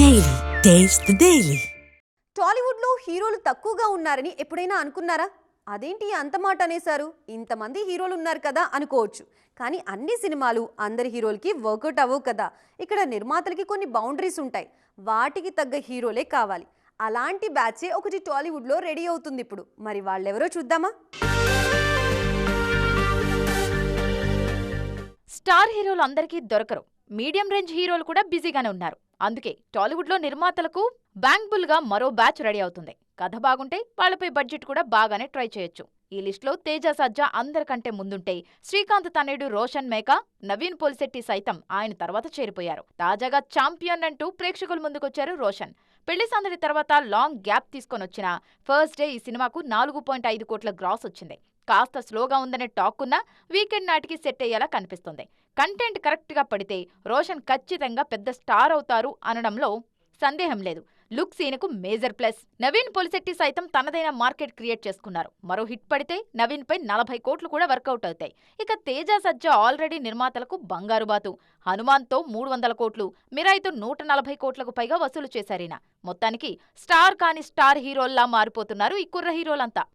Daily. Taste the Daily. టాలీవుడ్లో హీరోలు తక్కువగా ఉన్నారని ఎప్పుడైనా అనుకున్నారా? అదేంటి అంత మాట అనేశారు? ఇంతమంది హీరోలు ఉన్నారు కదా అనుకోవచ్చు. కానీ అన్ని సినిమాలు అందరి హీరోలకి వర్కౌట్ అవ్వవు కదా. ఇక్కడ నిర్మాతలకి కొన్ని బౌండరీస్ ఉంటాయి. వాటికి తగ్గ హీరోలే కావాలి. అలాంటి బ్యాచే ఒకటి టాలీవుడ్లో రెడీ అవుతుంది ఇప్పుడు. మరి వాళ్ళెవరో చూద్దామా? స్టార్ హీరోలు అందరికీ దొరకరు. మీడియం రేంజ్ హీరోలు కూడా బిజీగానే ఉన్నారు. అందుకే టాలీవుడ్లో నిర్మాతలకు బ్యాంక్బుల్ గా మరో బ్యాచ్ రెడీ అవుతుంది. కథ బాగుంటే వాళ్లపై బడ్జెట్ కూడా బాగానే ట్రై చేయొచ్చు. ఈ లిస్టులో తేజ సజ్జా అందరికంటే ముందుంటే శ్రీకాంత్ తనయుడు రోషన్ మేకా, నవీన్ పోలిశెట్టి సైతం ఆయన తర్వాత చేరిపోయారు. తాజాగా ఛాంపియన్ అంటూ ప్రేక్షకుల ముందుకొచ్చారు రోషన్. పెళ్లి సందడి తర్వాత లాంగ్ గ్యాప్ తీసుకొనొచ్చిన ఫస్ట్ డే ఈ సినిమాకు 4.5 కోట్ల గ్రాస్ వచ్చింది. కాస్త స్లోగా ఉందనే టాక్ ఉన్నా వీకెండ్ నాటికి సెట్ అయ్యేలా కనిపిస్తుంది. కంటెంట్ కరెక్ట్ గా పడితే రోషన్ ఖచ్చితంగా పెద్ద స్టార్ అవుతారు అనడంలో సందేహం లేదు. లుక్ సీన్కు మేజర్ ప్లస్. నవీన్ పోలిశెట్టి సైతం తనదైన మార్కెట్ క్రియేట్ చేసుకున్నారు. మరో హిట్ పడితే నవీన్ పై 40 కోట్లు కూడా వర్కౌట్ అవుతాయి. ఇక తేజ సజ్జా ఆల్రెడీ నిర్మాతలకు బంగారు బాతు. హనుమాన్తో 300 కోట్లు, మిరాయితో 140 కోట్లకు పైగా వసూలు చేశారీన. మొత్తానికి స్టార్ కాని స్టార్ హీరోల్లా మారిపోతున్నారు ఈ కుర్ర హీరోలంతా.